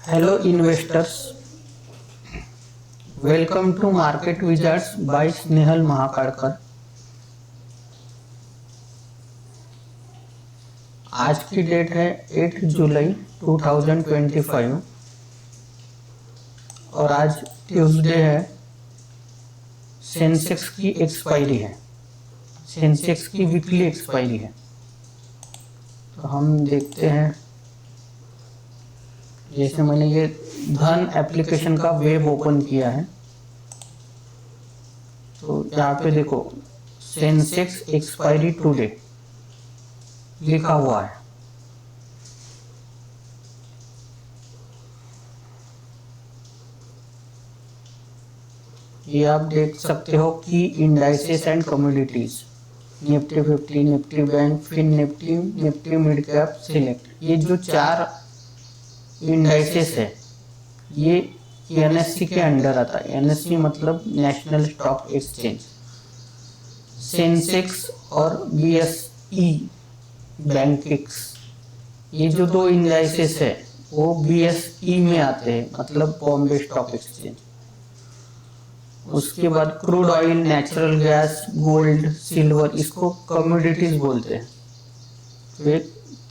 Hello investors, welcome to Market Wizards by Snehal Mahakadkar. आज की date है 8 जुलाई 2025 और आज ट्यूसडे है। सेंसेक्स की एक्सपायरी है, सेंसेक्स की वीकली एक्सपायरी है। तो हम देखते हैं, जैसे मैंने ये धन एप्लीकेशन का वेब ओपन किया है तो यहाँ पे देखो सेंसेक्स एक्सपायरी टुडे लिखा हुआ है। ये आप देख सकते हो कि indices and commodities, Nifty 50, Nifty bank, Fin Nifty, Nifty mid cap, select, ये जो चार इंडाइसेस है ये एनएससी के अंडर आता है। एनएससी मतलब नेशनल स्टॉक एक्सचेंज। सेंसेक्स और बीएसई बैंकिक्स, ये जो दो इंडाइसेस है वो बीएसई में आते हैं, मतलब बॉम्बे स्टॉक एक्सचेंज। उसके बाद crude oil, natural gas, gold, silver, इसको कमोडिटीज बोलते हैं। तो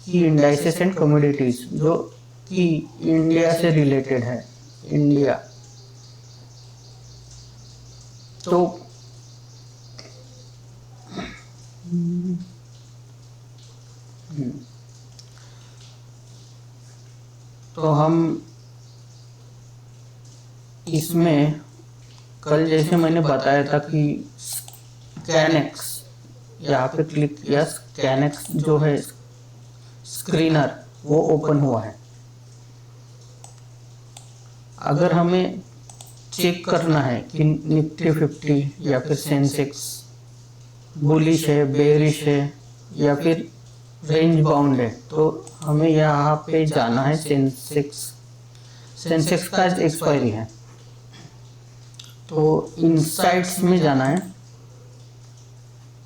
की इंडाइसेस एंड कमोडिटीज जो कि इंडिया से रिलेटेड है, इंडिया। तो हम इसमें कल जैसे मैंने बताया था कि स्कैनेक्स, यहाँ पे क्लिक किया, स्कैनेक्स जो है स्क्रीनर वो ओपन हुआ है। अगर हमें चेक करना है कि निफ्टी 50 या फिर सेंसेक्स बुलिश है, बेरिश है या फिर रेंज बाउंड है, तो हमें यहाँ पे जाना है। सेंसेक्स का एक्सपायरी है तो इनसाइट्स में जाना है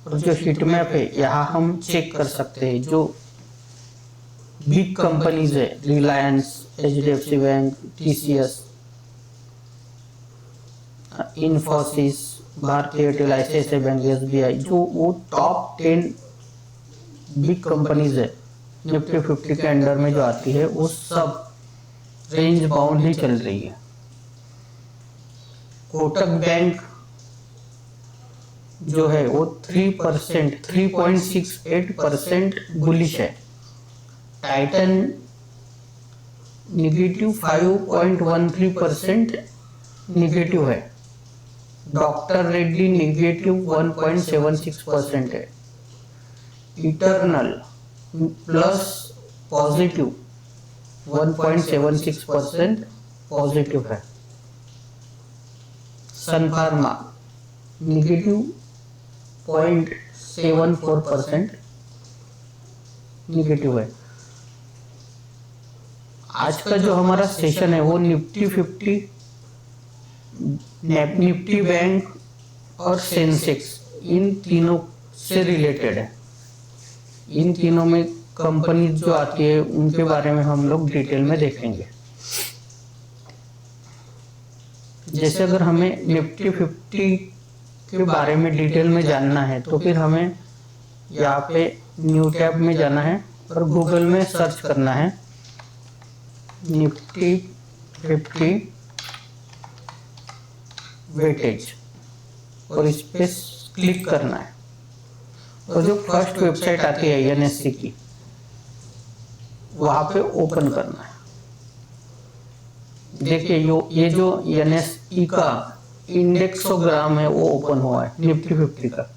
और जो हीट मैप है यहाँ हम चेक कर सकते हैं। जो बिग कंपनीज है, Reliance, HDFC bank, TCS, Infosys, भारतीय एयरटेल, आईसीआईसीआई बैंक, एसबीआई, जो वो टॉप 10 बिग कंपनीज है निफ्टी 50 के अंडर में जो आती है, वो सब रेंज बाउंड ही चल रही है। कोटक बैंक जो है वो 3.68% बुलिश है। टाइटन निगेटिव 5.13% निगेटिव है। डॉक्टर रेड्डी निगेटिव 1.76% है। इटर्नल प्लस पॉजिटिव 1.76% पॉजिटिव है। सन फार्मा निगेटिव 0.74% निगेटिव है। आज का जो हमारा सेशन है वो निफ्टी 50, निफ्टी बैंक और सेंसेक्स, इन तीनों से रिलेटेड है। इन तीनों में कंपनी जो आती है उनके बारे में हम लोग डिटेल में देखेंगे। जैसे अगर हमें निफ्टी 50 के बारे में डिटेल में जानना है तो फिर हमें यहाँ पे न्यू टैब में जाना है और गूगल में सर्च करना है निफ्टी 50 वेटेज और इस पे क्लिक करना है और जो फर्स्ट वेबसाइट आती है एनएससी की, वहां पे ओपन करना है। देखिए ये जो एनएसई का इंडेक्सोग्राम है वो ओपन हुआ है निफ्टी 50 का।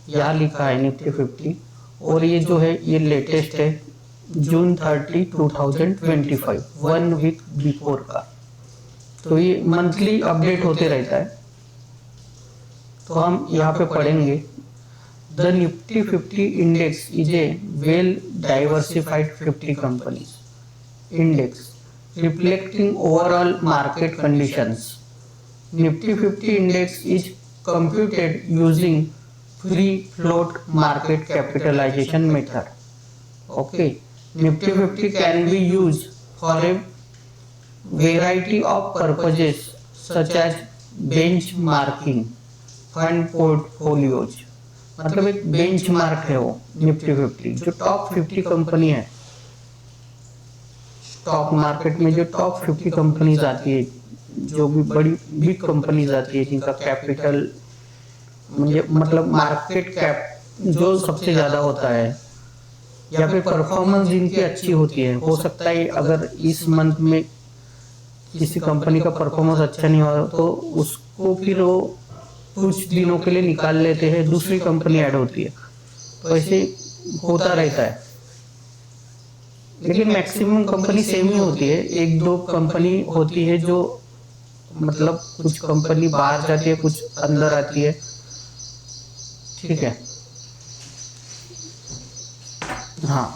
यहाँ लिखा है निफ्टी 50 और ये जो है ये लेटेस्ट है जून 30, 2025, 1 वीक बिफोर का। तो ये मंथली अपडेट होते रहता है। तो हम यहाँ पे पढ़ेंगे, the Nifty 50 index is a well diversified 50 companies index reflecting overall market conditions. Nifty 50 index is computed using free float market capitalization method. Okay, Nifty 50 can be used for a variety of purposes such as benchmarking fund portfolios, मतलब एक benchmark है वो Nifty 50, जो top 50 company है stock market में, जो top 50 companies आती है, जो भी बड़ी बिग कंपनीज आती है जिनका कैपिटल मतलब मार्केट कैप जो सबसे ज्यादा होता है, या फिर परफॉर्मेंस जिनकी अच्छी होती है। हो सकता है अगर इस मंथ में किसी कंपनी का परफॉर्मेंस अच्छा नहीं हुआ तो उसको फिर वो कुछ दिनों के लिए निकाल लेते हैं, दूसरी कंपनी ऐड होती है, तो ऐसे होता रहता है। लेकिन मैक्सिमम कंपनी सेम ही होती है, एक दो कंपनी होती है जो मतलब कुछ कंपनी बाहर जाती है, कुछ अंदर आती है, ठीक है। हाँ,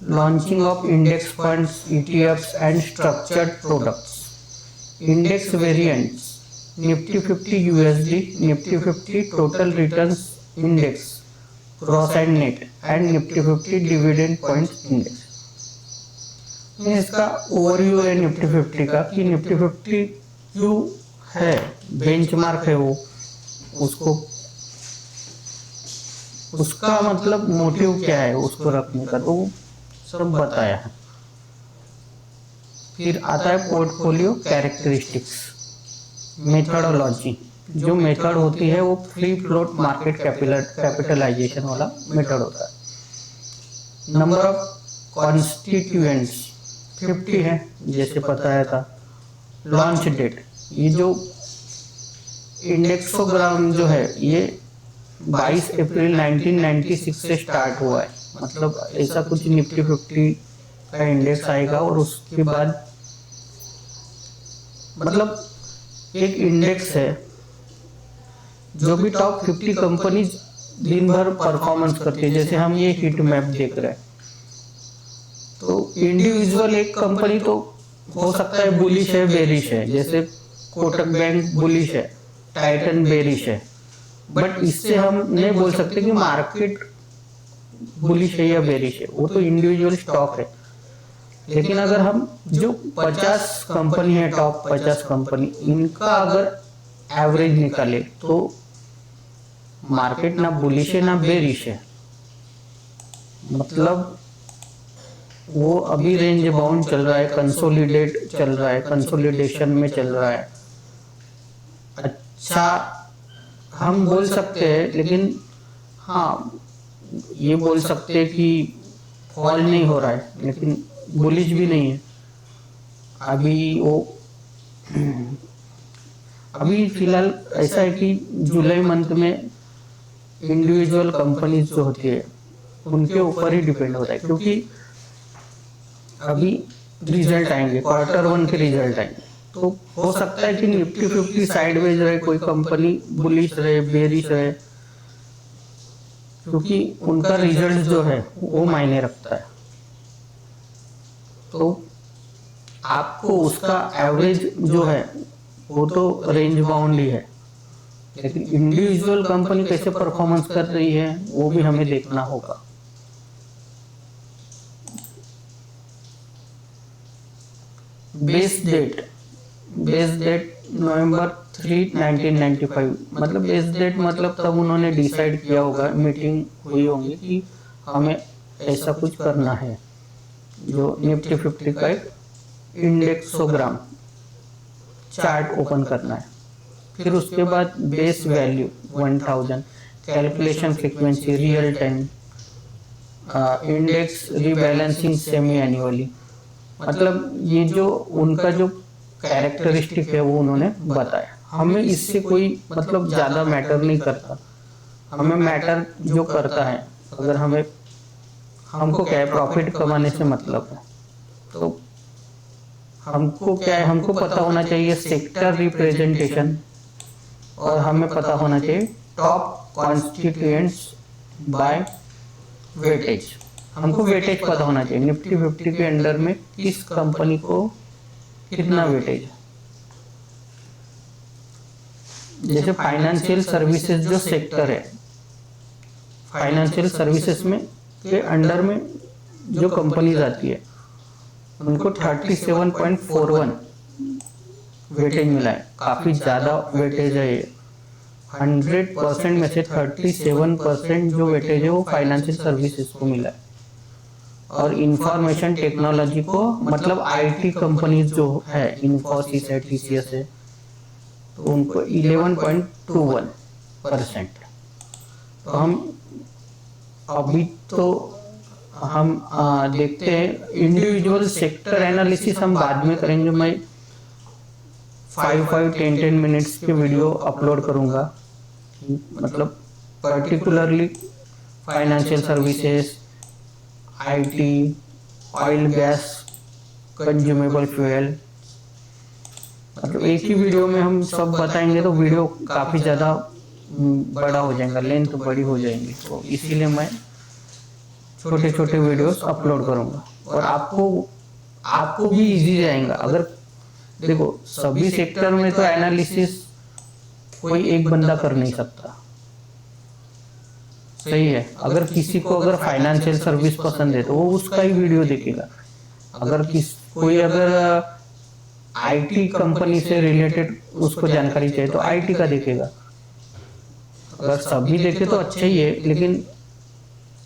launching of index funds, ETFs and structured products, index variants, Nifty 50 USD, Nifty 50 total returns index gross and net, and Nifty 50 dividend points index. इसका ओवरव्यू है निफ्टी 50 का कि निफ्टी 50 क्यों है, बेंचमार्क है वो, उसको उसका मतलब मोटिव क्या है उसको रखने का, तो सब बताया है। फिर आता है पोर्टफोलियो कैरेक्टरिस्टिक्स, मेथडोलॉजी, जो मेथड होती है वो फ्री फ्लोट मार्केट कैपिटलाइजेशन वाला मेथड होता है। नंबर ऑफ कॉन्स्टिट्यूएंट्स 50 है जैसे बताया था। लॉन्च डेट, ये जो इंडेक्सोग्राम जो है ये 22 अप्रैल 1996 से स्टार्ट हुआ है, मतलब ऐसा कुछ निफ्टी 50 का इंडेक्स आएगा और उसके बाद मतलब एक इंडेक्स है जो भी टॉप 50 कंपनीज दिन भर परफॉर्मेंस करती है। जैसे हम ये हीट मैप देख रहे हैं, तो इंडिविजुअल एक कंपनी तो हो सकता है बुलिश है, बेरिश है, जैसे कोटक बैंक बुलिश है, टाइटन बेरिश है, बट इससे हम नहीं बोल सकते कि मार्केट बुलिश है या बेरिश है, वो तो इंडिविजुअल स्टॉक है। लेकिन अगर हम जो 50 कंपनी है, टॉप 50 कंपनी, इनका अगर एवरेज निकाले तो मार्केट ना बुलिश है ना बेरिश है, मतलब वो अभी रेंज बाउंड चल रहा है, कंसोलिडेट चल रहा है, कंसोलिडेशन में चल रहा है। अच्छा हम बोल सकते हैं, लेकिन हाँ ये बोल सकते हैं कि फॉल नहीं हो रहा है, लेकिन बुलिश भी नहीं है अभी वो। अभी फिलहाल ऐसा है कि जुलाई मंथ में इंडिविजुअल कंपनीज जो होती है उनके ऊपर ही डिपेंड होता है, क्योंकि अभी रिजल्ट आएंगे, क्वार्टर 1 के रिजल्ट आएंगे, तो हो सकता है कि निफ्टी 50 साइडवेज रहे, कोई कंपनी बुलिश रहे, बेरिश रहे, क्योंकि उनका रिजल्ट जो है वो मायने रखता है। तो आपको उसका एवरेज जो है वो तो रेंज बाउंड ही है, लेकिन इंडिविजुअल कंपनी कैसे परफॉर्मेंस कर रही है वो भी हमें देखना होगा। बेस डेट नवंबर 3, 1995, मतलब बेस डेट मतलब तब उन्होंने डिसाइड किया होगा, मीटिंग हुई होगी कि हमें ऐसा कुछ करना है, जो निफ्टी 50 का एक इंडेक्सोग्राम चार्ट ओपन करना है। फिर उसके बाद base value 1000, calculation frequency real time, index rebalancing semi annually, मतलब ये जो उनका जो कैरेक्टरिस्टिक है वो उन्होंने बताया। हमें इससे कोई मतलब ज़्यादा मैटर नहीं करता, हमें मैटर जो करता है अगर हमको क्या है, प्रॉफिट कमाने से मतलब है, तो हमको क्या है, हमको पता होना चाहिए सेक्टर रिप्रेजेंटेशन, और हमें पता होना चाहिए टॉप कॉन्स्टिट्यूएंट्स बाय वेटेज। हमको वेटेज पता होना चाहिए, निफ्टी 50 के अंडर में किस कंपनी को कितना वेटेज है। जैसे फाइनेंशियल सर्विसेज जो सेक्टर है, फाइनेंशियल सर्विसेज में के अंडर में जो कंपनीज आती है, उनको 37.41 वेटेज मिला है, काफी ज्यादा वेटेज है ये। 100% में से 37% जो वेटेज है वो फाइनेंशियल सर्विसेज को मिला है, और इंफॉर्मेशन टेक्नोलॉजी को मतलब आईटी कंपनीज जो है, इन्फोसिस है, टीसीएस है, तो उनको 11.21%। तो हम अभी तो हम देखते हैं इंडिविजुअल सेक्टर एनालिसिस हम बाद में करेंगे। मैं 5-10 मिनट्स के वीडियो अपलोड करूंगा, मतलब particularly financial services, IT, oil gas, consumable fuel, मतलब एक ही वीडियो में हम सब बताएंगे तो वीडियो काफी ज्यादा बड़ा हो जाएगा, लेंथ बड़ी हो जाएंगी, तो इसीलिए मैं छोटे छोटे वीडियोस अपलोड करूंगा और आपको भी इजी जाएगा। अगर देखो सभी सेक्टर में तो एनालिसिस कोई एक बंदा कर नहीं सकता, सही है। अगर किसी को अगर फाइनेंशियल सर्विस पसंद है तो वो उसका ही वीडियो देखेगा, अगर कोई अगर आईटी कंपनी से रिलेटेड उसको जानकारी चाहिए तो आईटी का देखेगा। अगर सभी देखे तो अच्छा ही है, लेकिन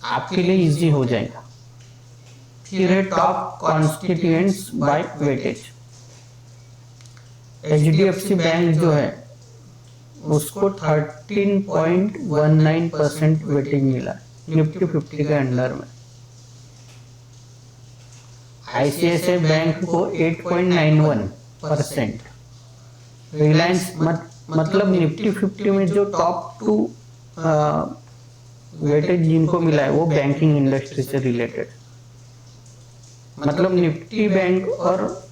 आपके लिए इजी हो जाएगा। फिर है top constituents by weightage. HDFC bank जो है उसको 13.19% वेटेज मिला निफ्टी 50 के अंडर में। आईसीआईसीआई बैंक को 8.91%। रिलायंस मतलब निफ्टी 50 में जो टॉप 2 वेटेज जिनको मिला है वो बैंकिंग इंडस्ट्री से रिलेटेड, मतलब निफ्टी बैंक और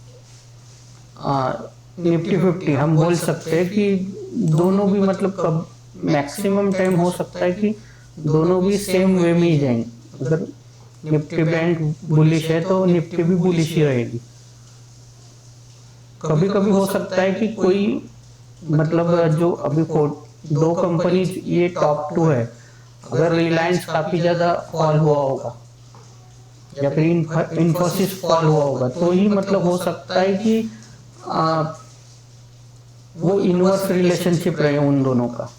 निफ्टी 50 हम बोल सकते हैं कि दोनों भी, मतलब कब मैक्सिमम टाइम हो सकता है कि दोनों भी सेम वे में ही जाएंगे। अगर निफ्टी बैंक बुलिश है तो निफ्टी भी बुलिश ही रहेगी। कभी कभी हो सकता है कि कोई, मतलब जो अभी 2 कंपनी ये टॉप 2 है, अगर रिलायंस काफी ज्यादा फॉल हुआ होगा या फिर इन्फोसिस फॉल हुआ होगा तो ही मतलब हो सकता है कि वो इनवर्स रिलेशनशिप रहे उन दोनों का,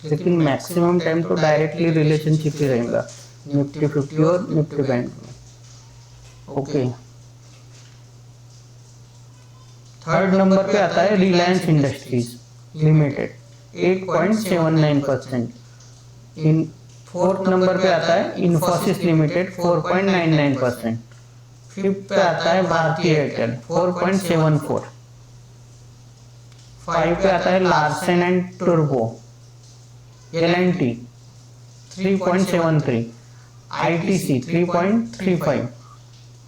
लेकिन मैक्सिमम टाइम तो डायरेक्टली रिलेशनशिप ही रहेगा निफ्टी 50 और निफ्टी बैंक में। ओके, थर्ड नंबर पे आता है Reliance industries limited 8.79%। Fourth number पे आता है इन्फोसिस लिमिटेड 4.99%। फिफ्थ पे आता है भारती एयरटेल 4.74। 5 पे आता है लार्सन एंड टुर्बो L and T 3.73, ITC 3.35,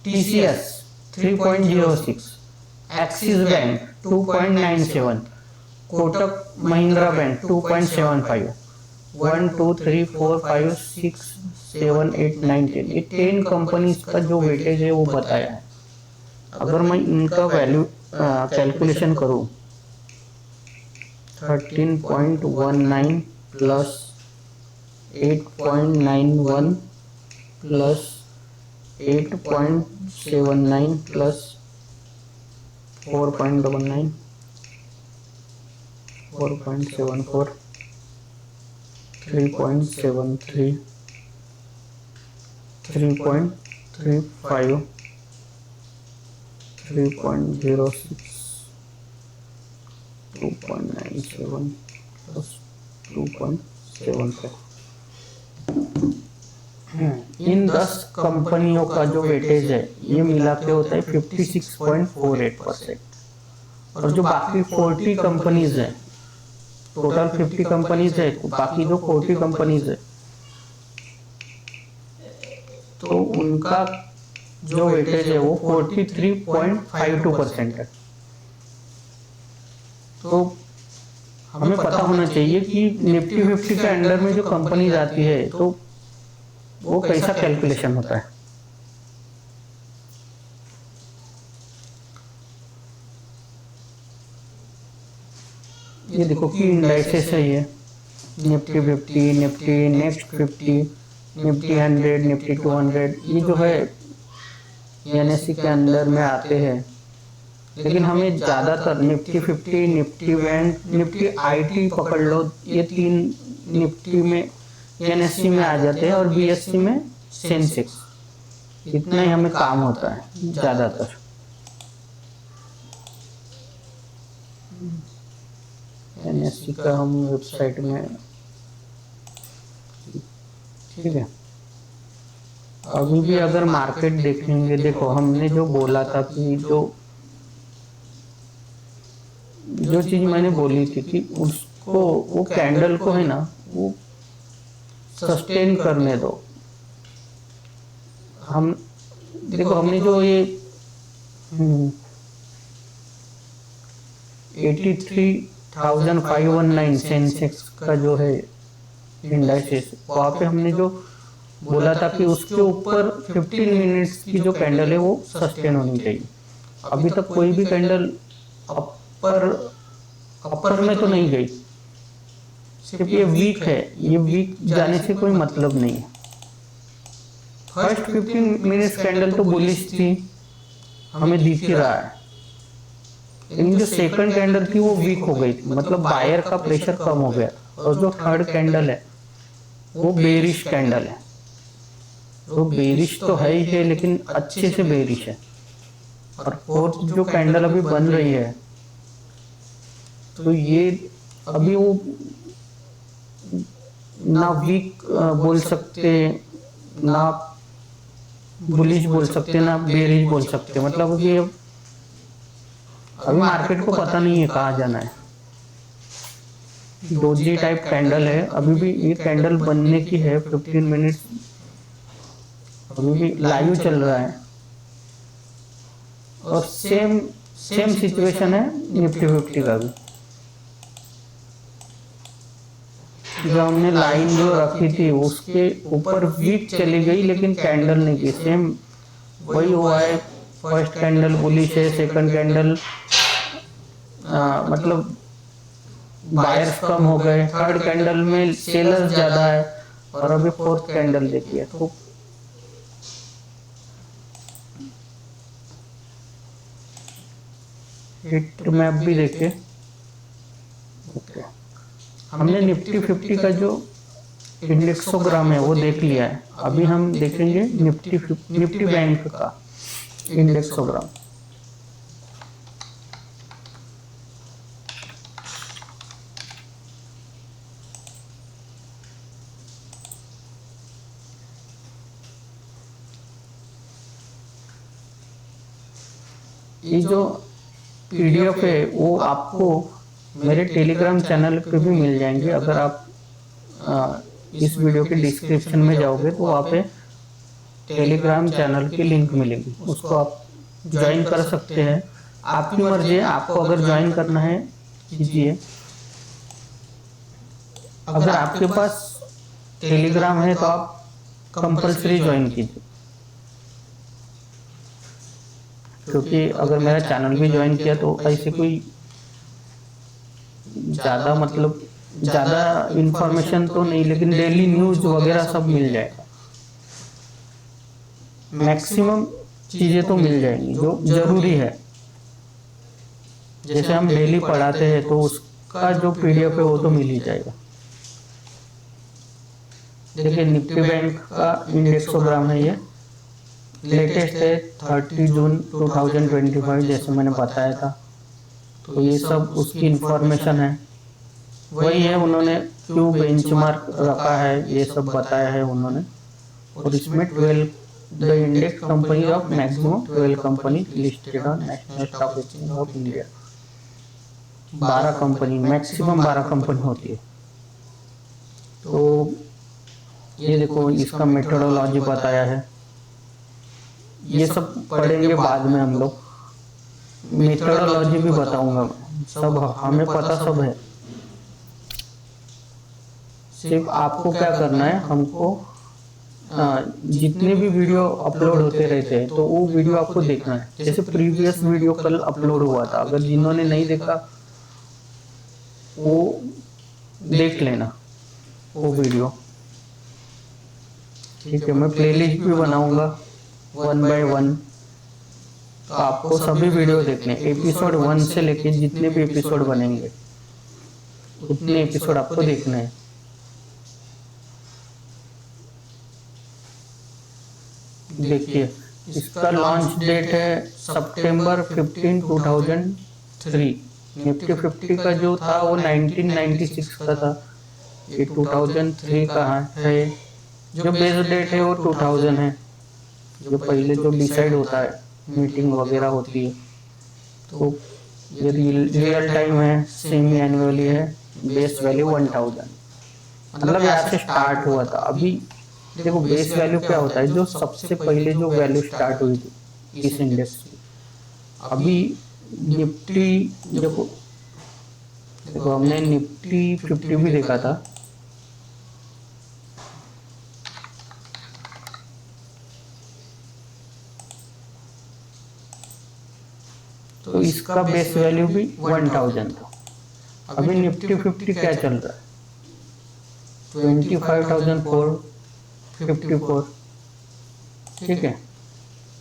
TCS 3.06, Axis bank 2.97, Kotak Mahindra bank 2.75, 1 2 3 4 5 6 7 8 9 10, ये 10 कंपनीज का जो वेटेज है वो बताया है। अगर मैं इनका वैल्यू कैलकुलेशन करूं 13.19 प्लस 8.91 प्लस 8.79 प्लस 4.99 4.74 3.73 3.35 3.06 2.97 plus 2.75। इन 10 कंपनियों का जो वेटेज है ये मिला के होता है 56.48%। और जो बाकी 40 कंपनीज है, टोटल 50 कंपनीज है, बाकी जो 40 कंपनीज है तो उनका जो वेटेज है वो 43.52% है। तो हमें पता होना चाहिए कि निफ्टी 50 के अंडर में जो कंपनीज आती है तो वो कैसा कैलकुलेशन होता है। ये देखो कि इंडाइसेस है, ये Nifty 50, Nifty next 50, Nifty 100, Nifty 200, ये जो है एनएससी के अंदर में आते हैं, लेकिन हमें ज़्यादातर Nifty 50, Nifty bank, Nifty IT पकड़ लो, ये 3 निफ्टी में एनएससी में आ जाते हैं और बीएससी में सेंसेक्स। इतना ही हमें काम होता है ज़्यादातर। एनएससी का हम वेबसाइट में, ठीक है। अभी भी अगर मार्केट देखेंगे, देखो हमने जो बोला था कि जो चीज मैंने बोली थी कि उसको, वो कैंडल को है ना, वो सस्टेन करने दो। हम देखो हमने जो ये 83,519 सेंसेक्स का जो है इंडाइसेस, वहाँ पे हमने जो बोला था कि उसके ऊपर 15 मिनट्स की जो कैंडल है वो सस्टेन होनी चाहिए। अभी तक कोई भी कैंडल अपर में तो नहीं गई, सिर्फ ये वीक है। ये वीक जाने से कोई मतलब नहीं है। फर्स्ट 15 मिनट्स कैंडल तो बुलिश थी, हमें दिख ही रहा है, लेकिन जो सेकंड कैंडल थी वो वीक हो गई थी, मतलब बायर का प्रेशर कम हो गया। और जो थर्ड कैंडल है वो बेरिश कैंडल है। तो बेरिश तो है ही है, लेकिन अच्छे से बेरिश है। और फोर्थ जो कैंडल अभी बन रही है, तो ये अभी वो ना वीक बोल सकते, ना बुलिश बोल सकते, ना बेरिश बोल सकते। मतलब ये अभी मार्केट को पता नहीं है कहाँ जाना है। डोजी टाइप कैंडल है, अभी भी ये कैंडल बनने की है। 15 मिनट अभी भी लाइव चल रहा है। और सेम सिचुएशन है निफ्टी 50 का भी। जो हमने लाइन जो रखी थी उसके ऊपर वीक चली गई, लेकिन कैंडल नहीं की। सेम वही हुआ है। फर्स्ट कैंडल बुलिश है, सेकंड कैंडल मतलब बायर्स कम हो गए, थर्ड कैंडल में सेलर्स ज्यादा है, और अभी फोर्थ कैंडल देखिए। तो हिट मैप भी देखे। ओके, हमने निफ्टी 50 का जो इंडेक्सोग्राम है वो देख लिया है। अभी हम देखेंगे निफ्टी बैंक का इंडेक्सोग्राम। ये जो पीडीएफ है वो आपको मेरे टेलीग्राम चैनल पे भी मिल जाएंगे। अगर आप इस वीडियो के डिस्क्रिप्शन में जाओगे तो वहाँ पे टेलीग्राम चैनल की लिंक मिलेगी, उसको आप ज्वाइन कर सकते हैं। आपकी मर्जी है, आपको अगर ज्वाइन करना है कीजिए। अगर आपके पास टेलीग्राम है तो आप कंपलसरी ज्वाइन कीजिए, क्योंकि अगर मेरा चैनल भी ज्वाइन किया तो ऐसे कोई ज़्यादा मतलब ज़्यादा इंफॉर्मेशन तो नहीं, लेकिन डेली न्यूज़ वगैरह सब मिल जाएगा। मैक्सिमम चीज़ें तो मिल जाएंगी जो ज़रूरी है। जैसे हम डेली पढ़ाते हैं तो उसका जो पीडीएफ है वो तो मिल ही जाएगा। देखिए निफ्टी बैंक का इंडेक्सोग्राम है, ये लेटेस्ट है 30 जून 2025, जैसे मैंने बताया था। तो ये सब उसकी इंफॉर्मेशन है, वही है। उन्होंने क्यों बेंचमार्क रखा है ये सब बताया है उन्होंने। और इसमें 12 the index company of maximum 12 company listed on national stock exchange of India. 12 company, maximum 12 company होती है। तो ये देखो इसका मेथोडोलॉजी बताया है। ये सब पढ़ेंगे बाद में हम लोग। मेथोडोलॉजी भी बताऊंगा, सब हमें पता सब है। सिर्फ आपको क्या करना है, हमको जितने भी वीडियो अपलोड होते रहते हैं तो वो वीडियो आपको देखना है। जैसे प्रीवियस वीडियो कल अपलोड हुआ था, अगर जिन्होंने नहीं देखा वो देख लेना वो वीडियो, ठीक है। मैं प्लेलिस्ट भी बनाऊंगा 1 by 1 तो आपको सभी वीडियो देखने, एपिसोड 1 से लेके जितने भी एपिसोड बनेंगे उतने एपिसोड आपको देखना है। देखिए, इसका लॉन्च डेट है सितंबर 15, 2003। निफ्टी 50 का जो था वो 1996 का था, ये 2003 का है। जो बेस डेट है वो 2000 है। जो पहले जो डिसाइड होता है, मीटिंग वगैरह होती है, तो ये रियल टाइम है, सेमी एनुअली है, बेस वैल्यू 1000। मतलब यहाँ से स्टार्ट हुआ था। अभी देखो बेस वैल्यू क्या होता है, जो सबसे पहले जो वैल्यू स्टार्ट हुई थी इस इंडेक्स की। अभी निफ्टी देखो, हमने निफ्टी 50 भी देखा था। तो इसका बेस वैल्यू भी 1000 था। अभी निफ्टी 50 क्या चल रहा है, 25,454। ठीक है,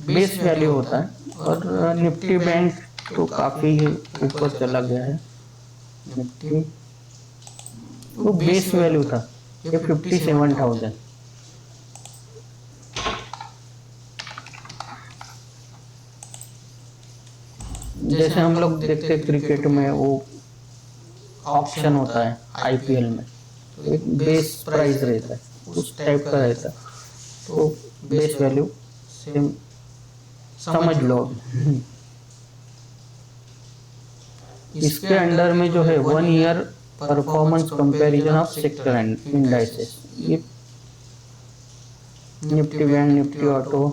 बेस वैल्यू होता है। और निफ्टी बैंक तो काफी ऊपर चला गया है। निफ्टी वो बेस वैल्यू था, ये 57,000। जैसे हम लोग देखते क्रिकेट में वो ऑक्शन होता है आईपीएल में, तो एक बेस प्राइस रहता है, उस टाइप का रहता है। तो बेस वैल्यू सेम समझ लो। इसके अंडर में जो है 1 year performance comparison of sector and indices, ये Nifty bank, Nifty auto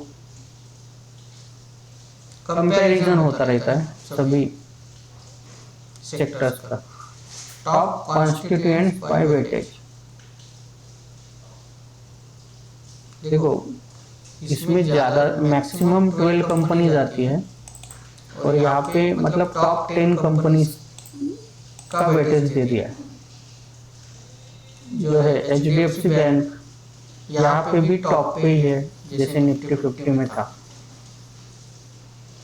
comparison होता रहता है सभी सेक्टर्स का। टॉप कॉन्स्टिट्यूएंट बाय वेटेज, देखो इसमें ज्यादा मैक्सिमम 12 कंपनीज आती है, और यहाँ पे मतलब टॉप 10 कंपनीज का वेटेज दे दिया जो है। एचडीएफसी बैंक यहाँ पे भी टॉप पे ही है, जैसे निफ्टी 50 में था।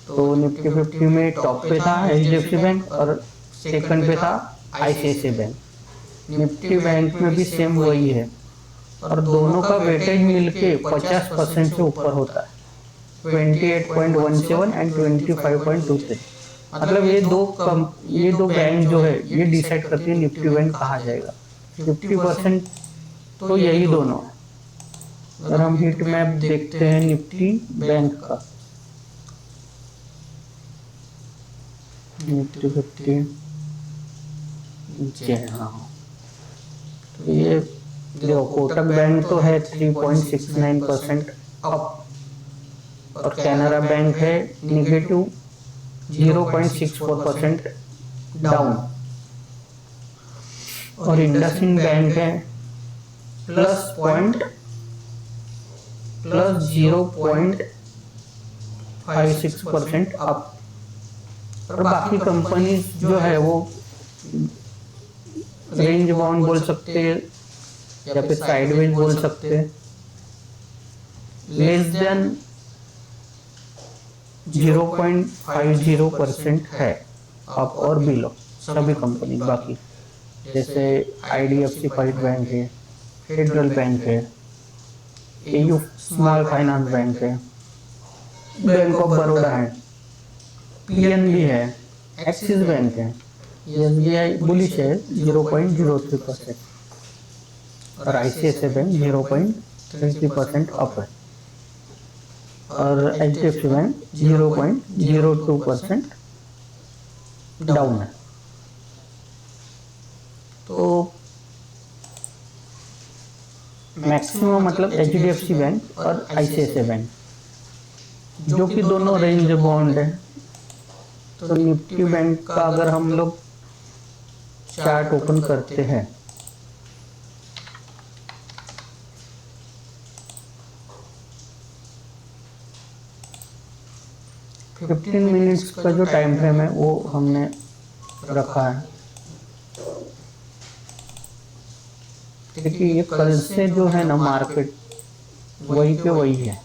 तो निफ्टी 50 में टॉप पे था एचडीएफसी बैंक, और सेकंड पे था आईसीआईसीआई बैंक। निफ्टी बैंक में भी सेम वही है, और दोनों का वेटेज मिलके 50% से ऊपर होता है, 28.17 एंड 25.23। मतलब ये दो बैंक जो है ये डिसाइड करती है निफ्टी बैंक कहा जाएगा। 50% तो यही दोनों है। अगर हम हीट मैप देखते हैं निफ्टी बैंक का, निफ्टी 50 नीचे है, हाँ, तो ये देखो कोटक बैंक तो है 3.69% अप, और कैनरा बैंक है नेगेटिव 0.64% डाउन, और इंडसइंड बैंक है प्लस 0.56% अप। और बाकी कंपनी जो है वो रेंज बाउंड बोल सकते हैं, या फिर साइडवेज बोल सकते हैं। लेस देन 0.50% है अप और बिलो सभी कंपनी। बाकी जैसे आईडीएफसी फर्स्ट बैंक है, फेडरल बैंक है, एयू स्मॉल फाइनेंस बैंक है, बैंक ऑफ बड़ौदा है, पीएनबी है, एक्सिस बैंक है, एसबीआई बुलिश है 0.03%, और आईसीआईसीआई बैंक 0.33% अप है, और एचडीएफसी बैंक 0.02% डाउन है। तो मैक्सिमम मतलब एचडीएफसी बैंक और आईसीआईसीआई बैंक, जो कि दोनों रेंज बाउंड है। तो निफ्टी बैंक का अगर हम लोग चार्ट ओपन करते हैं, फिफ्टीन मिनट्स का जो टाइम फ्रेम है वो हमने रखा है। देखिए ये कल से जो है ना मार्केट वही पे वही है,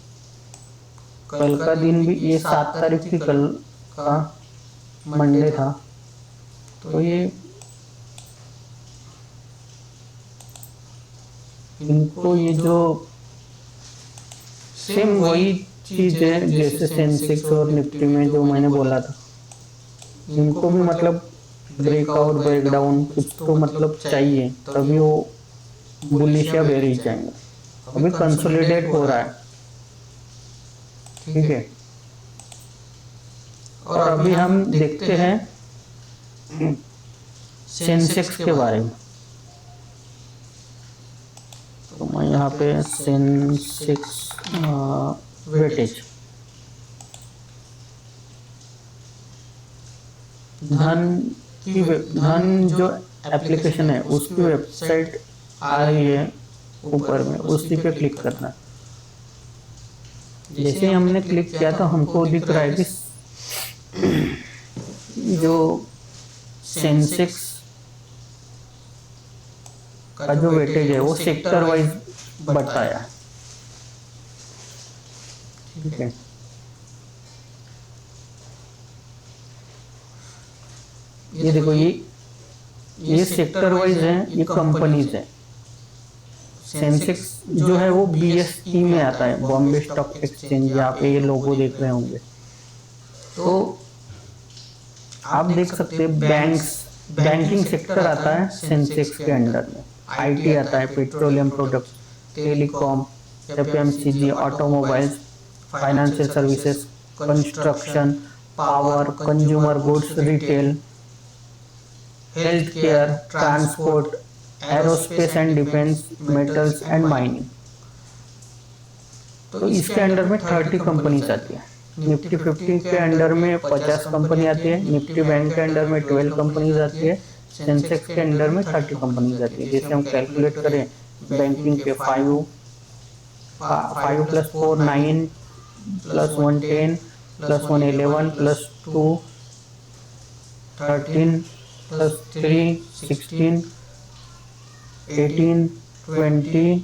कल का दिन भी ये 7 तारीख थी, कल का मंडे था, तो ये इनको ये जो सेम वही चीज है जैसे सेंसेक्स और निफ्टी में जो मैंने बोला था, इनको भी मतलब ब्रेकआउट ब्रेकडाउन कुछ तो मतलब चाहिए, तभी वो बुलिश या बेरिश जाएंगे। अभी कंसोलिडेट हो रहा है, ठीक है। और अभी हम देखते हैं सेंसेक्स के बारे में। तो मैं यहाँ पे सेंसेक्स वेटेज, धन जो एप्लीकेशन है उसकी वेबसाइट आ रही है ऊपर में, उसी पे क्लिक करना। जैसे ही हमने क्लिक किया तो हमको दिख रहा है कि जो सेंसेक्स का जो वेटेज है वो सेक्टर वाइज बताया, ठीक है। ये देखो, ये सेक्टर वाइज है, ये कंपनीज है। सेंसेक्स जो है वो BSE में आता है, बॉम्बे स्टॉक एक्सचेंज, यहाँ पे ये लोगो देख रहे होंगे। तो आप देख सकते हैं बैंकिंग सेक्टर आता है सेंसेक्स के अंडर में, IT आता है, petroleum products, telecom, FMCG, automobiles, financial services, construction, power, consumer goods, retail, health care, transport, aerospace and defence, metals and mining. तो इसके अंडर में 30 कंपनीज आती है। निफ्टी 50 के अंडर में 50 कंपनी आती है, निफ्टी बैंक के अंडर में 12 कंपनीज आती है, सेंसेक्स के अंडर में 30 कंपनीज आती है। जैसे हम कैलकुलेट करें बैंकिंग के 5 + 4 9 + 1 10 + 1 11 + 2 13 + 3 16 18 20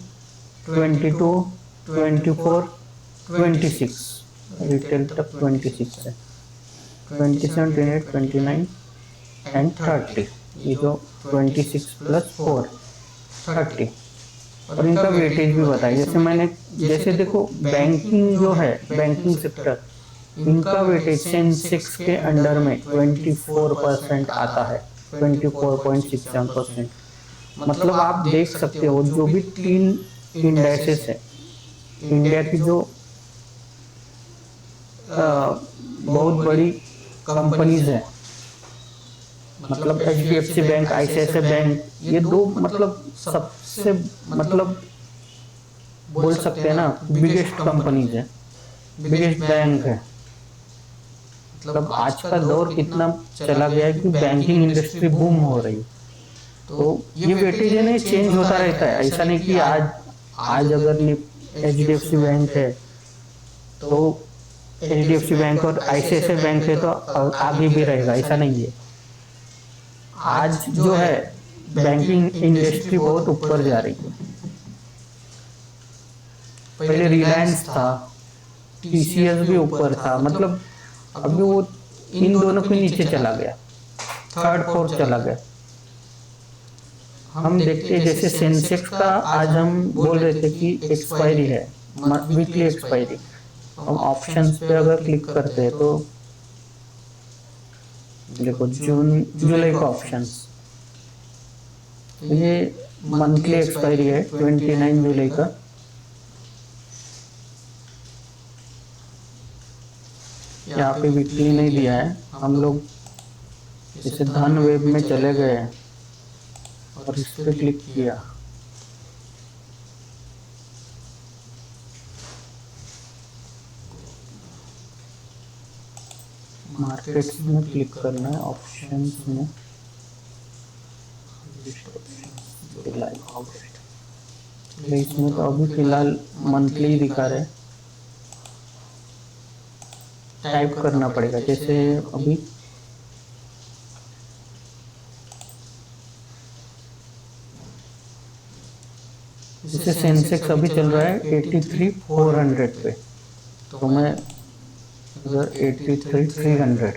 22 24 26, रिटेल तक 26 है, 27 28 29 एंड 30। ये जो 26 + 4 30, और इनका वेटेज भी बताइए। जैसे देखो बैंकिंग जो है, बैंकिंग सेक्टर, इनका वेटेज सेंसेक्स के अंडर में 24% आता है, 24.67%। मतलब आप देख सकते हो जो भी 3 इंडेक्सेस है इंडिया की, जो बहुत बड़ी कंपनीज है, मतलब HDFC बैंक, ICICI बैंक, ये 2 मतलब सबसे मतलब बोल सकते हैं ना बिगेस्ट कंपनीज है, बिगेस्ट बैंक है। मतलब आज का दौर कितना चला गया है कि बैंकिंग इंडस्ट्री बूम हो रही है। तो ये वेटेज है ना, चेंज होता रहता है। ऐसा नहीं कि आज अगर HDFC बैंक है तो HDFC बैंक और ICICI बैंक है तो आगे भी रहेगा, ऐसा नहीं है। आज जो है बैंकिंग इंडस्ट्री बहुत ऊपर जा रही है। पहले रिलायंस था, TCS भी ऊपर था, मतलब अभी वो इन दोनों के नीचे चला गया, 3rd 4th चला गया। हम देखते हैं जैसे सेंसेक्स का आज हम बोल रहे थे कि एक्सपायरी है, वीकली एक्सपायरी। हम ऑप्शंस पे अगर क्लिक करते हैं तो देखो जुलाई का ऑप्शंस, ये मंथली एक्सपायरी है 29 जुलाई का। यहाँ पे वीकली नहीं दिया है। हम लोग जैसे धन वेब में चले गए और इस पे क्लिक किया, मार्केट्स में क्लिक करना है, ऑप्शंस में इसमें तो अभी फिलहाल मंथली दिखा रहे, टाइप करना पड़ेगा। जैसे अभी जैसे सेंसेक्स अभी चल रहा है 83,400 पे, तो मैं इधर 83,300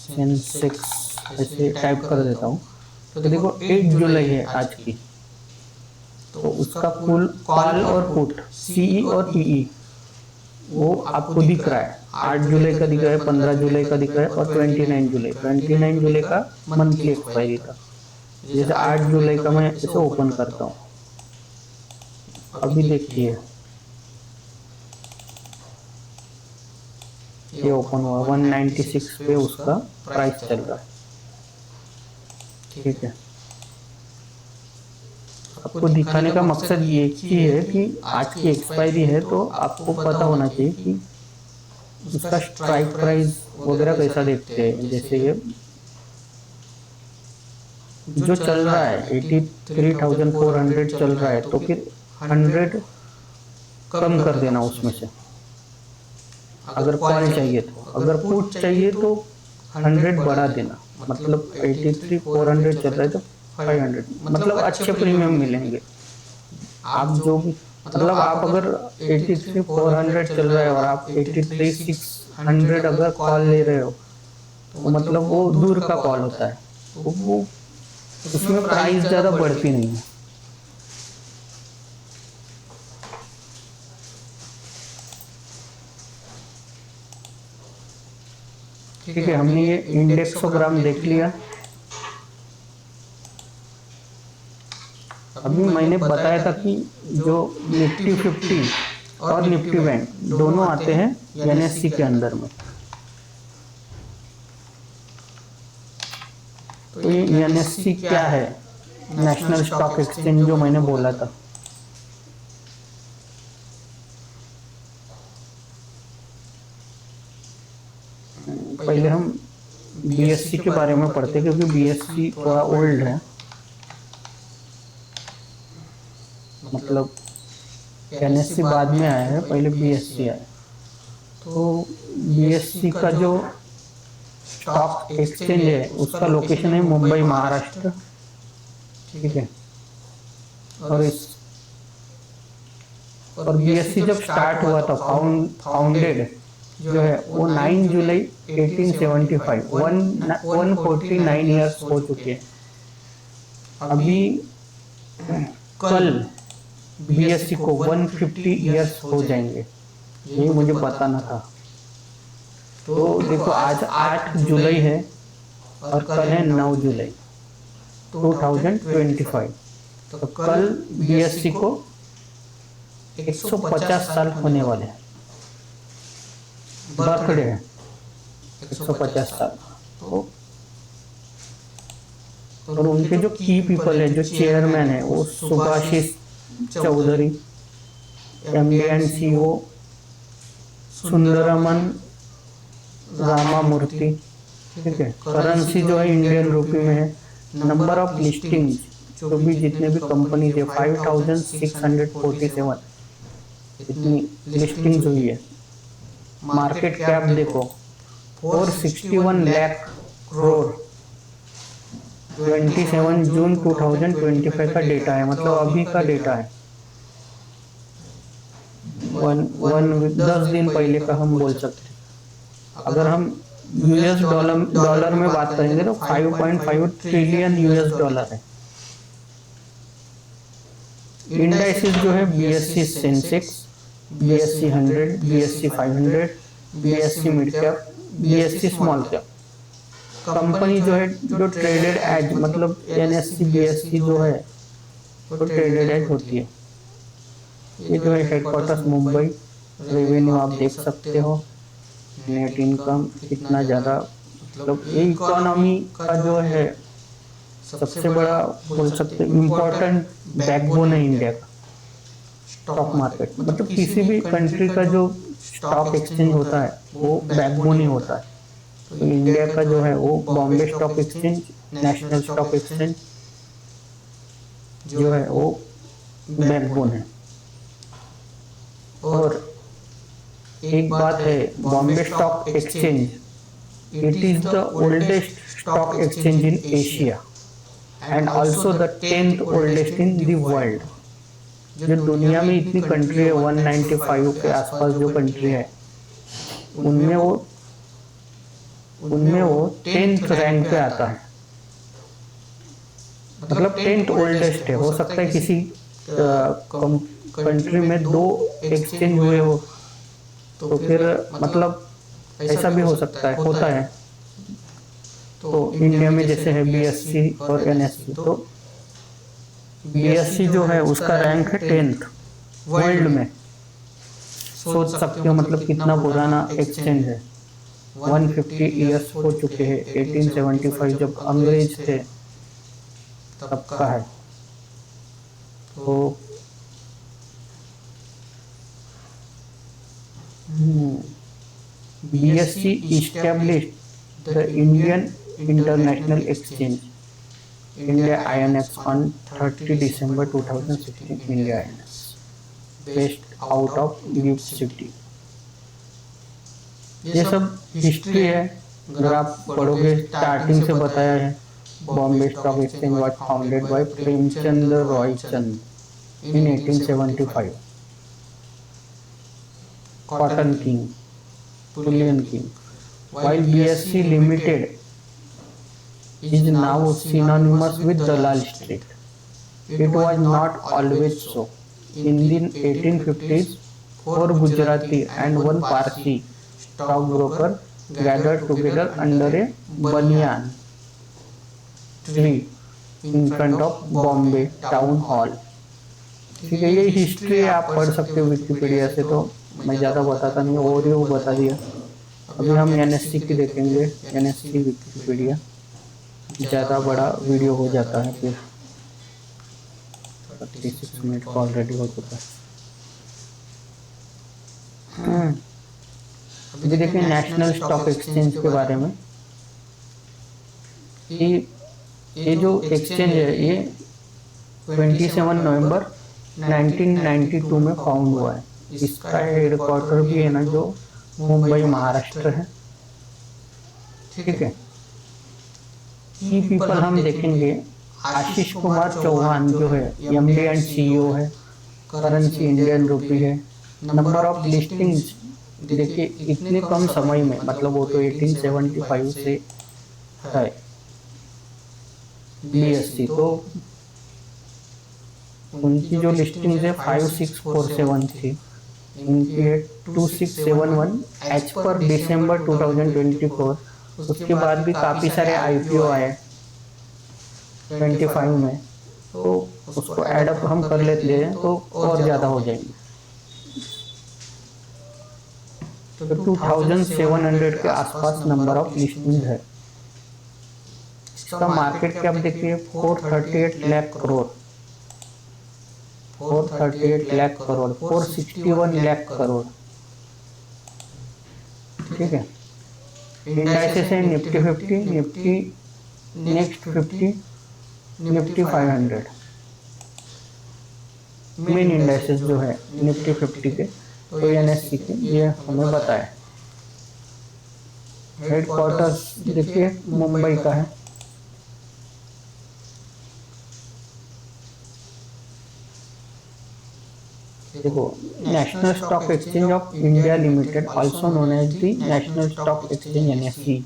सेंसेक्स ऐसे टाइप कर देता हूँ। तो देखो 8 जुलाई है आज की, तो उसका फुल कॉल और पुट सीई और ईई वो आपको दिख रहा है। 8 जुलाई का दिख रहा है, 15 जुलाई का दिख रहा है और 29 जुलाई का मंथली एक्सपायरी था। जैसे 8 जुलाई का मैं इसे ओपन करता हूँ, अभी देखिए ये ओपन हुआ 196 पे उसका प्राइस चल रहा है। ठीक है, आपको दिखाने का मकसद ये ही है कि आज की एक्सपायरी है तो आपको पता होना चाहिए कि उसका स्ट्राइक प्राइस वगैरह कैसा देखते हैं। जैसे ये जो चल रहा है 83,400 चल रहा है, तो फिर 100 कम कर देना उसमें से अगर कॉल चाहिए तो। अगर पुट चाहिए तो 100 बढ़ा देना, मतलब 83,400 चल रहा है तो 500, मतलब अच्छे प्रीमियम मिलेंगे। आप जो भी मतलब आप अगर 83,400 चल रहा है और आप 83,600 अगर कॉल ले रहे हो तो मतलब वो दूर का कॉल होता है, तो वो उसमें प्राइस ज़्यादा बढ़ती नहीं है। ठीक है, हमने ये इंडेक्सोग्राम देख लिया। अभी मैंने बताया था कि जो निफ्टी 50 और निफ्टी बैंक दोनों आते हैं एनएससी के अंदर में। तो ये एनएससी क्या है? नेशनल स्टॉक एक्सचेंज, जो मैंने बोला था। पहले हम बीएससी के बारे में पढ़ते, क्योंकि बीएससी थोड़ा ओल्ड है, मतलब एनएससी बाद में आया है, पहले बीएससी आया। तो बीएससी का जो स्टॉक एक्सचेंज है उसका लोकेशन है मुंबई, महाराष्ट्र। ठीक है, और बीएससी जब स्टार्ट हुआ था, फाउंडेड जो है वो 9 जुलाई 1875, 149 ईयर्स हो चुके हैं। अभी कल बीएससी को 150 ईयर्स हो जाएंगे, ये मुझे बताना था। तो देखो आज 8 जुलाई है और कल है 9 जुलाई 2025, तो कल बीएससी को 150 साल होने वाले हैं, बर्थडे है 150 साल। तो और उनके जो की पीपल है, जो चेयरमैन है, वो Subhasis Chowdhury, MD and CEO Sundaraman Ramamurthy. ठीक है, करेंसी जो है इंडियन रुपी में है। नंबर ऑफ लिस्टिंग्स जो भी जितने भी कंपनी है 5647 इतनी लिस्टिंग्स हुई है। मार्केट कैप देखो 461 लाख करोड़। 27 जून 2025 का डेटा है, मतलब अभी का डेटा है। 10 दिन पहले का हम बोल सकते हैं। अगर हम यूएस डॉलर में बात करेंगे तो 5.5 ट्रिलियन यूएस डॉलर है। इंडाइसेस जो है BSc Sensex, BSc 100, BSc 500, BSc mid cap, BSc small cap. Company जो है जो ट्रेडेड एज, मतलब एनएससी बीएससी जो है वो ट्रेडेड एज होती है। ये जो है हेडक्वार्टर्स मुंबई। रेवेन्यू आप देख सकते हो, नेट इनकम कितना ज़्यादा, मतलब ये इकोनॉमी का जो है सबसे बड़ा बोल सकते हैं, इम्पोर्टेंट बैकबोन है इंडिया का स्टॉक मार्केट। मतलब किसी भी कंट्री का जो स्टॉक एक्सचेंज होता है वो बैकबोन ही होता है। तो इंडिया का जो है वो Bombay stock exchange, national stock exchange जो है वो बैकबोन है। और एक बात है, Bombay stock exchange, it is the oldest stock exchange in Asia and also the 10th oldest in the world. जो दुनिया में इतनी कंट्री है 195 के आसपास जो कंट्री है उनमें वो 10th रैंक पे आता है, मतलब 10th ओल्डेस्ट है। हो सकता है किसी कंट्री में 2 एक्सचेंज हुए हो तो फिर मतलब ऐसा भी हो सकता है, होता है। तो इंडिया में जैसे है बीएससी और एनएससी, तो बीएससी जो है उसका रैंक है 10th वर्ल्ड में। सोच सकते हो मतलब कितना पुराना एक्सचेंज है। 150 ईयर्स हो चुके हैं, 1875 जब अंग्रेज थे तब का है। तो BSc established the Indian International Exchange, India INX on 30 December 2016, India INX, based out of Gift City। ये सब हिस्ट्री है, अगर आप पढ़ोगे स्टार्टिंग से बताया है। Bombay stock exchange was founded by Premchand Roychand in 1875। Cotton king, Boolean king, while BSC Limited is now synonymous with Dalal Street. It was not always so. In the 1850s, 4 Gujarati and 1 Parsi stockbroker gathered together under a banyan tree in front of Bombay Town Hall। ठीक है, ये history आप पढ़ सकते हो Wikipedia से, तो मैं ज़्यादा बताता नहीं, और ही वो बता दिया। अभी हम एनएससी की देखेंगे, एनएससी विकिपीडिया, ज़्यादा बड़ा वीडियो हो जाता है फिर। 36 मिनट का ऑलरेडी हो चुका है। अभी देखिए नेशनल स्टॉक एक्सचेंज के बारे में। ये जो एक्सचेंज है ये 27 नवंबर 1992 में फाउंड हुआ है। इसका हेडक्वार्टर भी है ना जो मुंबई महाराष्ट्र है। ठीक है, की पीपल हम देखेंगे। आशीष कुमार चौहान जो है एमडी एंड सीईओ है। करेंसी इंडियन रुपी है। नंबर ऑफ लिस्टिंग्स देखिए इतने कम समय में, मतलब वो तो 1875 से है बीएससी, तो उनकी जो लिस्टिंग है 5647 थी, इनकी है 2671 एज पर दिसंबर 2024। उसके बाद भी काफ़ी सारे आईपीओ आए 25 में, तो उसको एडअप हम कर लेते हैं तो और ज़्यादा हो जाएंगे। तो 2700 के आसपास नंबर ऑफ लिस्टिंग है। इसका मार्केट कैप देखिए 438 लाख करोड़, 438 लाख करोड़, 461 लाख करोड़। ठीक है, इंडाइसेस है Nifty 50, Nifty next 50, Nifty 500। Main indices जो है निफ्टी 50 के, तो एनएससी के, ये हमें बताया। हेडक्वार्टर्स देखिए मुंबई का है। देखो, national stock exchange of India limited, also known as the national stock exchange NSC,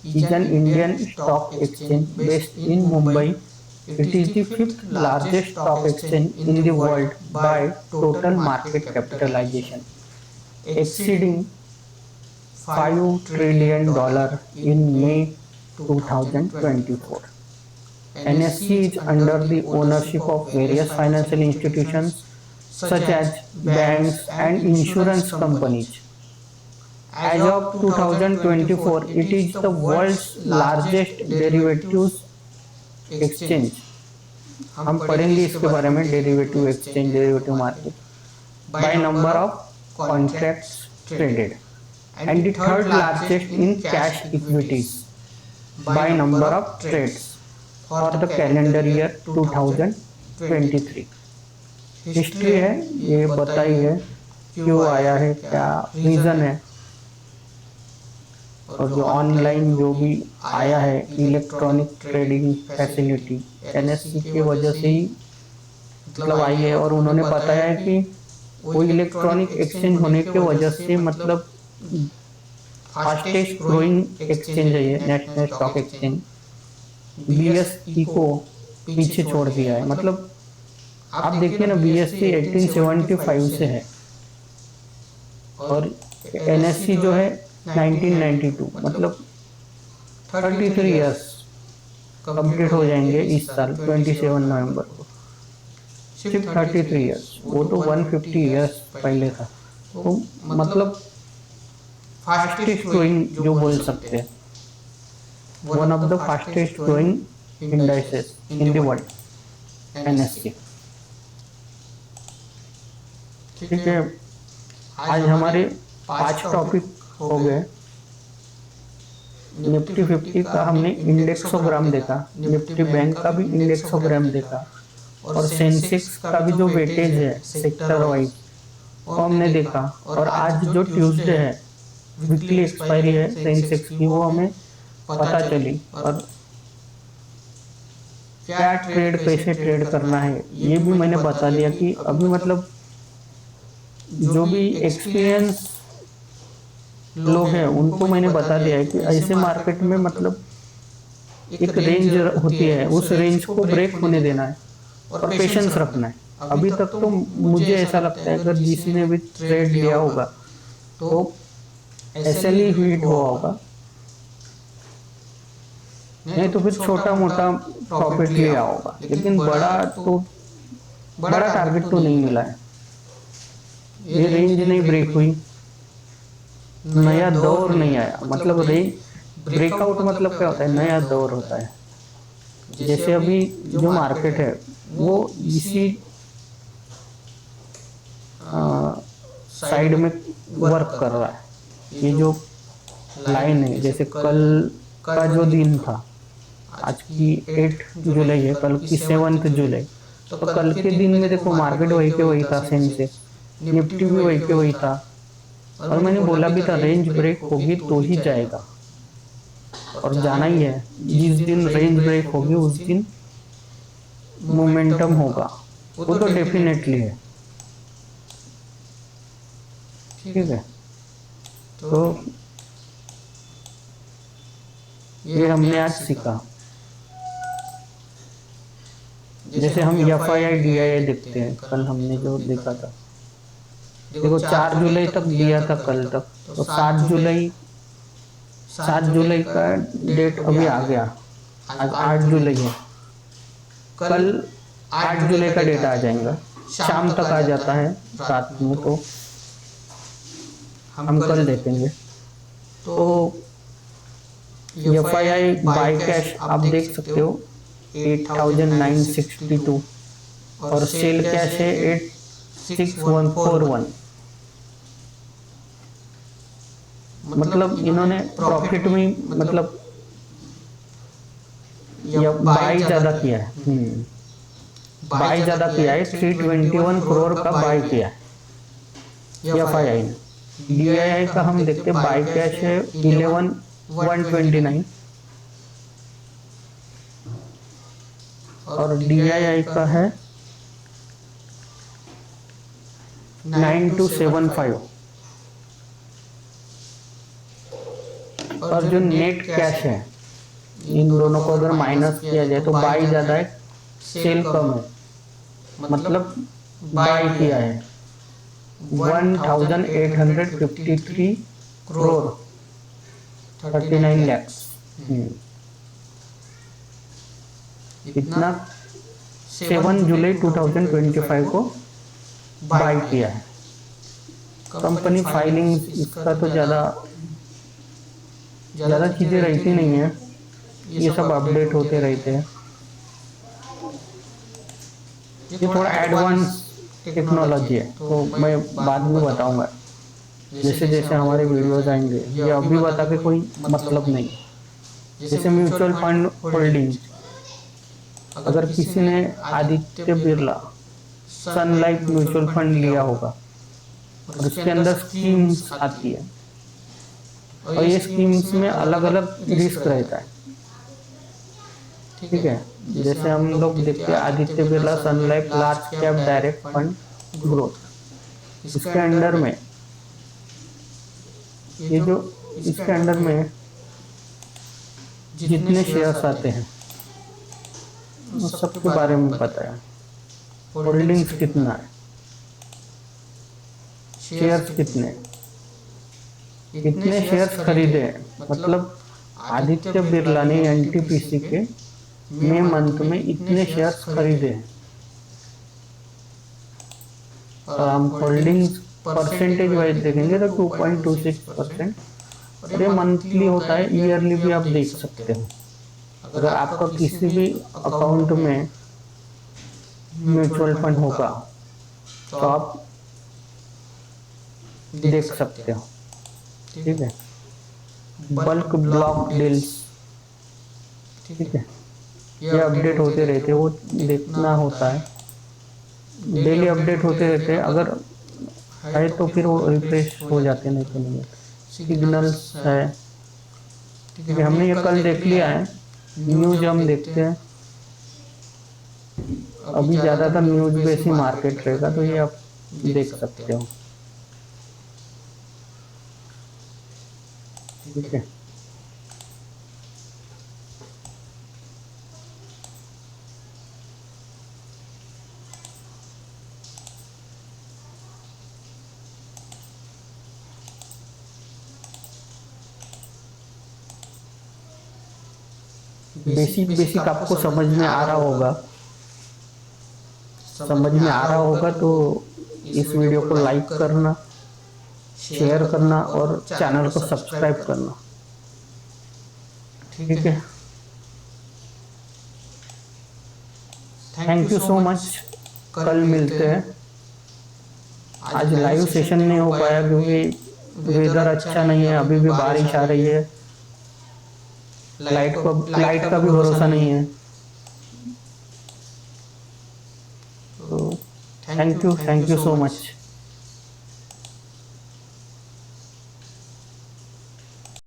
is an Indian stock exchange based in Mumbai. It is the 5th largest stock exchange in the world by total market capitalization, exceeding $5 trillion in May 2024. NSE is under the ownership of various financial institutions such as banks and insurance companies. As of 2024, it is the world's largest derivatives exchange. हम पढ़ेंगे इसके बारे में, derivative exchange, derivative market, by number of contracts traded, and the third largest in cash equities by number of trades for the calendar year 2023. History है, ये बताई है क्यों आया है, क्या रीज़न है, और जो ऑनलाइन जो भी आया है इलेक्ट्रॉनिक ट्रेडिंग फैसिलिटी, एनएससी की वजह से ही मतलब आई है, और उन्होंने बताया है कि वो इलेक्ट्रॉनिक एक्सचेंज होने की वजह से मतलब फास्टेस्ट ग्रोइंग एक्सचेंज है ये, नेशनल स्टॉक एक्सचेंज। बीएसई को पीछे छोड़ दिया है। मतलब आप देखिए ना, बीएसई 1875 से है और एनएससी जो है 1992, मतलब 33 इयर्स कंप्लीट हो जाएंगे इस साल 27 नवंबर को। सिर्फ 33 इयर्स, वो तो 150 इयर्स पहले था। तो मतलब फास्टेस्ट ग्रोइंग जो बोल सकते हैं, one of the fastest growing indices in the world, NSC. ठीक है, आज हमारे 5 टॉपिक हो गए। निफ्टी 50 का हमने इंडेक्सोग्राम देखा, निफ्टी बैंक का भी इंडेक्सोग्राम देखा, और सेंसेक्स का भी जो वेटेज है सेक्टर वाइज वो हमने देखा। और आज जो ट्यूसडे है, वीकली एक्सपायरी है सेंसेक्स की, वो हमें पता चली। और क्या ट्रेड, कैसे ट्रेड करना है, ये भी मैंने बता दिया कि अभी मतलब जो भी एक्सपीरियंस लोग हैं उनको मैंने बता दिया है कि ऐसे मार्केट में मतलब एक रेंज होती है, उस रेंज को ब्रेक होने देना है और पेशेंस रखना है। अभी तक तो मुझे ऐसा लगता है अगर जिसने भी ट्रेड लिया होगा तो एसएल ही हिट हुआ होगा, नहीं तो फिर छोटा मोटा प्रॉफिट लिया होगा, लेकिन बड़ा टारगेट तो नहीं मिला है। ये रेंज नहीं ब्रेक हुई, नया दौर नहीं आया। मतलब रेंज ब्रेकआउट मतलब क्या होता है, नया दौर होता है। जैसे अभी जो मार्केट है वो इसी साइड में वर्क कर रहा है। ये जो लाइन है, जैसे कल का जो दिन था, आज की 8 जुलाई है, कल की 7 जुलाई, तो कल के दिन में देखो मार्केट वही के वही था, सेंसेक्स निफ्टी भी वही के वही था। और मैंने बोला भी था रेंज ब्रेक होगी तो ही जाएगा, और जाना ही है। जिस दिन रेंज ब्रेक होगी उस दिन मोमेंटम होगा, वो तो डेफिनेटली है। ठीक है, तो ये हमने आज सीखा। जैसे हम एफआईआई डीआईआई देखते हैं, कल हमने जो देखा था, देखो 4 जुलाई तक दिया था कल तक, तो 7 जुलाई का डेट अभी आ गया, आज 8 जुलाई है, कल 8 जुलाई का डेट आ जाएगा, शाम तक आ जाता है रात में, तो हम कल देखेंगे। तो एफआईआई बाय कैश आप देख सकते हो 8,962, और सेल कैश है 8,6141। मतलब इन्होंने प्रॉफिट में मतलब बाय ज्यादा किया है, बाय ज्यादा किया है, 321 करोड़ का बाय किया है एफआईआई ने। डीआईआई का हम देखते हैं, बाय कैश है 11,129, और डीआईआई का है 9,275, और जो नेट कैश है इन दोनों को अगर माइनस किया जाए तो बाय ज्यादा है, सेल कम है, मतलब बाय किया है 1,853 करोड़ 39 lakhs। इतना 7 जुलाई 2025 को बाय किया है। कंपनी फाइलिंग इसका तो ज्यादा चीजें रहती नहीं है, ये सब अपडेट होते रहते हैं। ये थोड़ा एडवांस टेक्नोलॉजी है, तो मैं बाद में बताऊंगा जैसे जैसे हमारे वीडियोज आएंगे। ये अभी बता के कोई मतलब नहीं। जैसे म्यूचुअल फंड होल्डिंग, अगर किसी ने Aditya Birla Sun life mutual fund लिया होगा और उसके अंदर स्कीम्स आती है, और ये स्कीम्स में अलग अलग रिस्क रहता है। ठीक है। जैसे हम लोग देखते हैं Aditya Birla Sun Life large cap direct fund growth, इसके अंडर में ये जो इसके अंडर में जितने शेयर्स आते हैं उस सबके बारे में बताया। होल्डिंग्स कितना है, शेयर्स कितने, कितने शेयर्स खरीदे हैं, मतलब आदित्य बिरला ने एनटीपीसी के मई मंथ में इतने शेयर्स खरीदे हैं। और हम होल्डिंग्स परसेंटेज वाइज देखेंगे तो 2.26%। और ये मंथली होता है, ईयरली भी आप देख सकते हो। अगर आपका किसी भी अकाउंट में म्यूचुअल फंड होगा तो आप देख सकते हो, ठीक है। बल्क ब्लॉक डील्स, ठीक है, ये अपडेट होते रहते हैं, वो देखना होता है, डेली अपडेट होते रहते हैं। अगर है तो फिर वो रिफ्रेश हो जाते हैं, नहीं तो नहीं होते। सिग्नल्स है, ठीक है, हमने ये कल देख लिया है। न्यूज हम देखते हैं, अभी ज़्यादातर न्यूज बेस ही मार्केट रहेगा, तो ये आप देख सकते हो, ठीक है। बेसिक आपको समझ में आ रहा होगा, तो इस वीडियो को लाइक करना, शेयर करना और चैनल को सब्सक्राइब करना, ठीक है। Thank you so much. कल मिलते हैं। आज लाइव सेशन नहीं हो पाया क्योंकि वेदर अच्छा नहीं है, अभी भी बारिश आ रही है, लाइट का भी भरोसा नहीं है। तो थैंक यू सो मच।